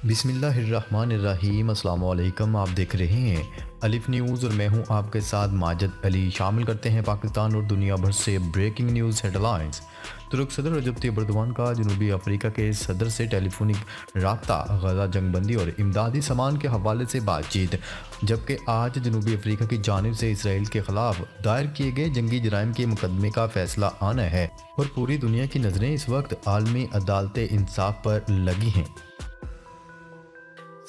بسم اللہ الرحمن الرحیم۔ السلام علیکم، آپ دیکھ رہے ہیں الف نیوز اور میں ہوں آپ کے ساتھ ماجد علی۔ شامل کرتے ہیں پاکستان اور دنیا بھر سے بریکنگ نیوز ہیڈ لائنز۔ ترک صدر رجب طیب اردوان کا جنوبی افریقہ کے صدر سے ٹیلی فونک رابطہ، غزہ جنگ بندی اور امدادی سامان کے حوالے سے بات چیت، جبکہ آج جنوبی افریقہ کی جانب سے اسرائیل کے خلاف دائر کیے گئے جنگی جرائم کے مقدمے کا فیصلہ آنا ہے اور پوری دنیا کی نظریں اس وقت عالمی عدالت انصاف پر لگی ہیں۔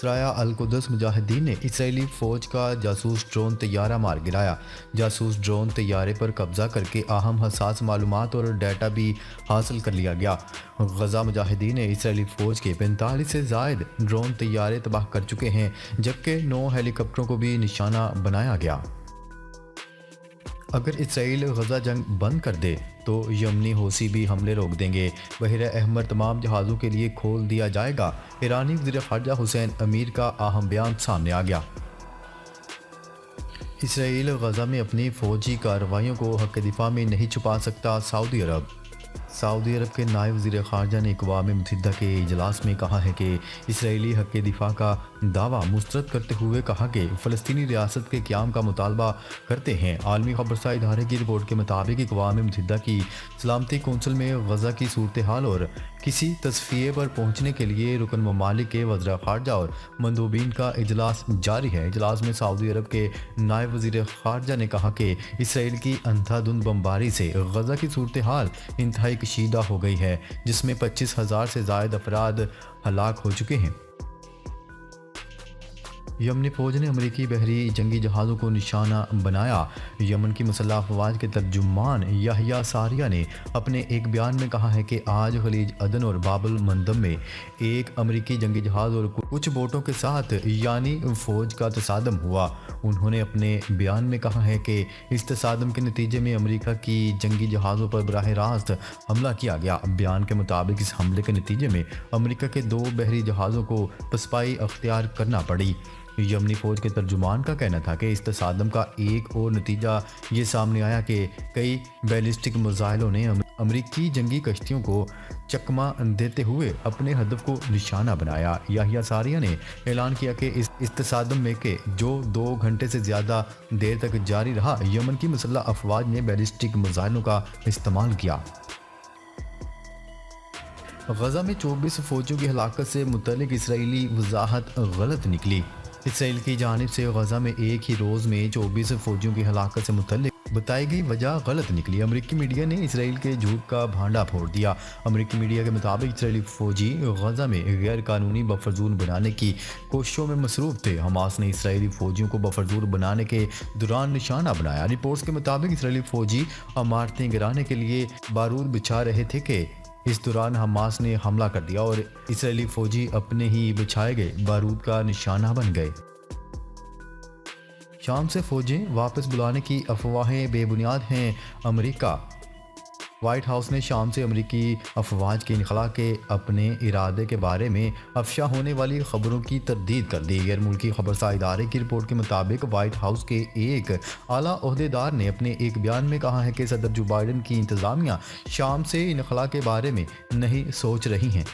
سرایہ القدس مجاہدین نے اسرائیلی فوج کا جاسوس ڈرون طیارہ مار گرایا۔ جاسوس ڈرون طیارے پر قبضہ کر کے اہم حساس معلومات اور ڈیٹا بھی حاصل کر لیا گیا۔ غزہ مجاہدین نے اسرائیلی فوج کے 45 سے زائد ڈرون طیارے تباہ کر چکے ہیں، جبکہ 9 ہیلی کاپٹروں کو بھی نشانہ بنایا گیا۔ اگر اسرائیل غزہ جنگ بند کر دے تو یمنی حوثی بھی حملے روک دیں گے۔ بحیرہ احمر تمام جہازوں کے لیے کھول دیا جائے گا۔ ایرانی وزیر خارجہ حسین امیر کا اہم بیان سامنے آ گیا۔ اسرائیل غزہ میں اپنی فوجی کارروائیوں کو حق دفاع میں نہیں چھپا سکتا۔ سعودی عرب کے نائب وزیر خارجہ نے اقوام متحدہ کے اجلاس میں کہا ہے کہ اسرائیلی حق دفاع کا دعویٰ مسترد کرتے ہوئے کہا کہ فلسطینی ریاست کے قیام کا مطالبہ کرتے ہیں۔ عالمی خبرساں ادارے کی رپورٹ کے مطابق اقوام متحدہ کی سلامتی کونسل میں غزہ کی صورتحال اور کسی تصفیے پر پہنچنے کے لیے رکن ممالک کے وزراء خارجہ اور مندوبین کا اجلاس جاری ہے۔ اجلاس میں سعودی عرب کے نائب وزیر خارجہ نے کہا کہ اسرائیل کی اندھا دھند بمباری سے غزہ کی صورتحال انتہائی کشیدہ ہو گئی ہے، جس میں 25,000 سے زائد افراد ہلاک ہو چکے ہیں۔ یمنی فوج نے امریکی بحری جنگی جہازوں کو نشانہ بنایا۔ یمن کی مسلح افواج کے ترجمان یحییٰ ساریہ نے اپنے ایک بیان میں کہا ہے کہ آج خلیج عدن اور باب المندب میں ایک امریکی جنگی جہاز اور کچھ بوٹوں کے ساتھ یعنی فوج کا تصادم ہوا۔ انہوں نے اپنے بیان میں کہا ہے کہ اس تصادم کے نتیجے میں امریکہ کی جنگی جہازوں پر براہ راست حملہ کیا گیا۔ بیان کے مطابق اس حملے کے نتیجے میں امریکہ کے 2 بحری جہازوں کو پسپائی اختیار کرنا پڑی۔ یمنی فوج کے ترجمان کا کہنا تھا کہ اس تصادم کا ایک اور نتیجہ یہ سامنے آیا کہ کئی بیلسٹک میزائلوں نے امریکی جنگی کشتیوں کو چکمہ دیتے ہوئے اپنے ہدف کو نشانہ بنایا۔ یحییٰ ساریہ نے اعلان کیا کہ اس تصادم میں کہ جو 2 گھنٹے سے زیادہ دیر تک جاری رہا، یمن کی مسلح افواج نے بیلسٹک میزائلوں کا استعمال کیا۔ غزہ میں 24 فوجیوں کی ہلاکت سے متعلق اسرائیلی وضاحت غلط نکلی۔ اسرائیل کی جانب سے غزہ میں ایک ہی روز میں 24 فوجیوں کی ہلاکت سے متعلق بتائی گئی وجہ غلط نکلی۔ امریکی میڈیا نے اسرائیل کے جھوٹ کا بھانڈا پھوڑ دیا۔ امریکی میڈیا کے مطابق اسرائیلی فوجی غزہ میں غیر قانونی بفر زون بنانے کی کوششوں میں مصروف تھے۔ حماس نے اسرائیلی فوجیوں کو بفر زون بنانے کے دوران نشانہ بنایا۔ رپورٹس کے مطابق اسرائیلی فوجی عمارتیں گرانے کے لیے بارود بچھا رہے تھے کہ اس دوران حماس نے حملہ کر دیا اور اسرائیلی فوجی اپنے ہی بچھائے گئے بارود کا نشانہ بن گئے۔ شام سے فوجیں واپس بلانے کی افواہیں بے بنیاد ہیں۔ امریکہ وائٹ ہاؤس نے شام سے امریکی افواج کے انخلاء کے اپنے ارادے کے بارے میں افشا ہونے والی خبروں کی تردید کر دی۔ غیر ملکی خبرساں ادارے کی رپورٹ کے مطابق وائٹ ہاؤس کے ایک اعلیٰ عہدیدار نے اپنے ایک بیان میں کہا ہے کہ صدر جو بائیڈن کی انتظامیہ شام سے انخلاء کے بارے میں نہیں سوچ رہی ہیں۔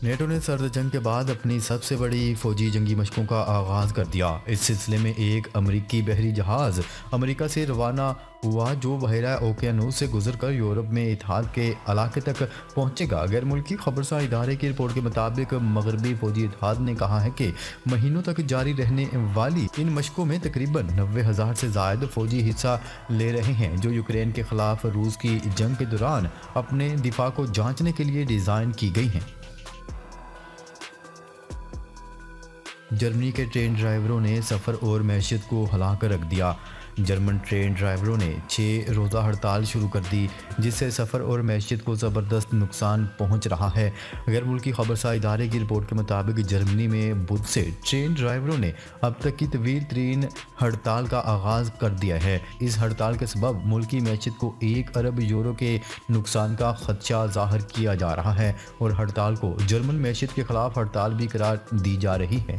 نیٹو نے سرد جنگ کے بعد اپنی سب سے بڑی فوجی جنگی مشقوں کا آغاز کر دیا۔ اس سلسلے میں ایک امریکی بحری جہاز امریکہ سے روانہ ہوا جو بحیرہ اوقیانوس سے گزر کر یورپ میں اتحاد کے علاقے تک پہنچے گا۔ غیر ملکی خبرساں ادارے کی رپورٹ کے مطابق مغربی فوجی اتحاد نے کہا ہے کہ مہینوں تک جاری رہنے والی ان مشقوں میں تقریباً 90,000 سے زائد فوجی حصہ لے رہے ہیں، جو یوکرین کے خلاف روس کی جنگ کے دوران اپنے دفاع کو جانچنے کے لیے ڈیزائن کی گئی ہیں۔ جرمنی کے ٹرین ڈرائیوروں نے سفر اور معیشت کو ہلا کر رکھ دیا۔ جرمن ٹرین ڈرائیوروں نے 6 روزہ ہڑتال شروع کر دی، جس سے سفر اور معیشت کو زبردست نقصان پہنچ رہا ہے۔ غیر ملکی خبرساں ادارے کی رپورٹ کے مطابق جرمنی میں بدھ سے ٹرین ڈرائیوروں نے اب تک کی طویل ترین ہڑتال کا آغاز کر دیا ہے۔ اس ہڑتال کے سبب ملکی معیشت کو 1 ارب یورو کے نقصان کا خدشہ ظاہر کیا جا رہا ہے اور ہڑتال کو جرمن معیشت کے خلاف ہڑتال بھی قرار دی جا رہی ہے۔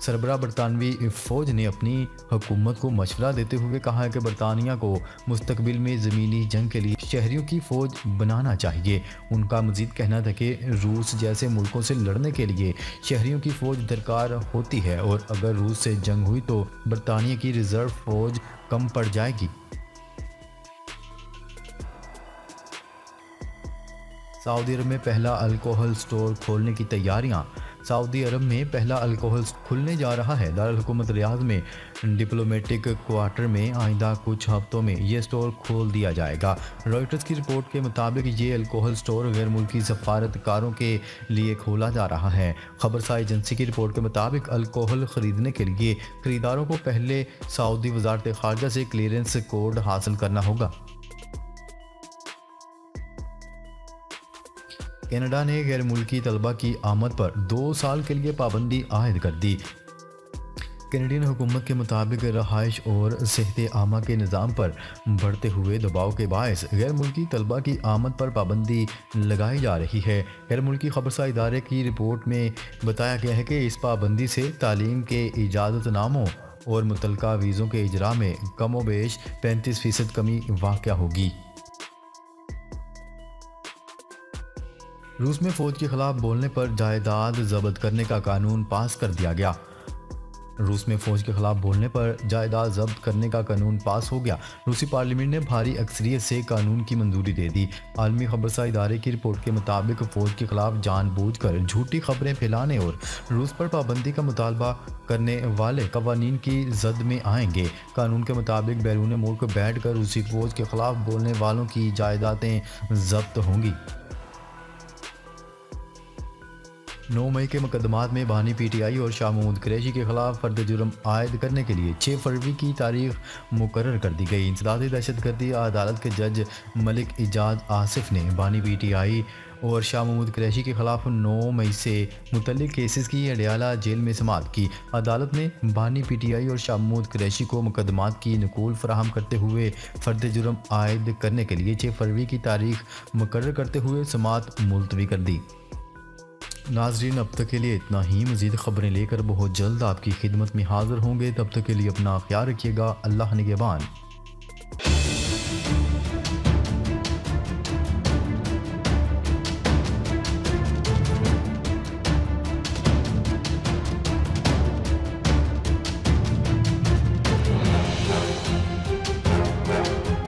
سربراہ برطانوی فوج نے اپنی حکومت کو مشورہ دیتے ہوئے کہا ہے کہ برطانیہ کو مستقبل میں زمینی جنگ کے لیے شہریوں کی فوج بنانا چاہیے۔ ان کا مزید کہنا تھا کہ روس جیسے ملکوں سے لڑنے کے لیے شہریوں کی فوج درکار ہوتی ہے، اور اگر روس سے جنگ ہوئی تو برطانیہ کی ریزرو فوج کم پڑ جائے گی۔ سعودی عرب میں پہلا الکوہل سٹور کھولنے کی تیاریاں۔ سعودی عرب میں پہلا الکوہل کھلنے جا رہا ہے۔ دارالحکومت ریاض میں ڈپلومیٹک کوارٹر میں آئندہ کچھ ہفتوں میں یہ سٹور کھول دیا جائے گا۔ رائٹرز کی رپورٹ کے مطابق یہ الکوہل سٹور غیر ملکی سفارتکاروں کے لیے کھولا جا رہا ہے۔ خبرساز ایجنسی کی رپورٹ کے مطابق الکوہل خریدنے کے لیے خریداروں کو پہلے سعودی وزارت خارجہ سے کلیئرنس کوڈ حاصل کرنا ہوگا۔ کینیڈا نے غیر ملکی طلبہ کی آمد پر 2 سال کے لیے پابندی عائد کر دی۔ کینیڈین حکومت کے مطابق رہائش اور صحت عامہ کے نظام پر بڑھتے ہوئے دباؤ کے باعث غیر ملکی طلبہ کی آمد پر پابندی لگائی جا رہی ہے۔ غیر ملکی خبرساز ادارے کی رپورٹ میں بتایا گیا ہے کہ اس پابندی سے تعلیم کے اجازت ناموں اور متعلقہ ویزوں کے اجراء میں کم و بیش 35% کمی واقع ہوگی۔ روس میں فوج کے خلاف بولنے پر جائیداد ضبط کرنے کا قانون پاس کر دیا گیا۔ روس میں فوج کے خلاف بولنے پر جائیداد ضبط کرنے کا قانون پاس ہو گیا۔ روسی پارلیمنٹ نے بھاری اکثریت سے قانون کی منظوری دے دی۔ عالمی خبرساز ادارے کی رپورٹ کے مطابق فوج کے خلاف جان بوجھ کر جھوٹی خبریں پھیلانے اور روس پر پابندی کا مطالبہ کرنے والے قوانین کی زد میں آئیں گے۔ قانون کے مطابق بیرون ملک بیٹھ کر روسی فوج کے خلاف بولنے والوں کی جائیدادیں ضبط ہوں گی۔ 9 مئی کے مقدمات میں بانی پی ٹی آئی اور شاہ محمود قریشی کے خلاف فرد جرم عائد کرنے کے لیے 6 فروری کی تاریخ مقرر کر دی گئی۔ انسدادی دہشت گردی عدالت کے جج ملک اعجاز آصف نے بانی پی ٹی آئی اور شاہ محمود قریشی کے خلاف 9 مئی سے متعلق کیسز کی اڈیالہ جیل میں سماعت کی۔ عدالت نے بانی پی ٹی آئی اور شاہ محمود قریشی کو مقدمات کی نقول فراہم کرتے ہوئے فرد جرم عائد کرنے کے لیے 6 فروری کی تاریخ مقرر کرتے ہوئے سماعت ملتوی کر دی۔ ناظرین، اب تک کے لیے اتنا ہی۔ مزید خبریں لے کر بہت جلد آپ کی خدمت میں حاضر ہوں گے۔ تب تک کے لیے اپنا خیال رکھیے گا۔ اللہ نگہبان۔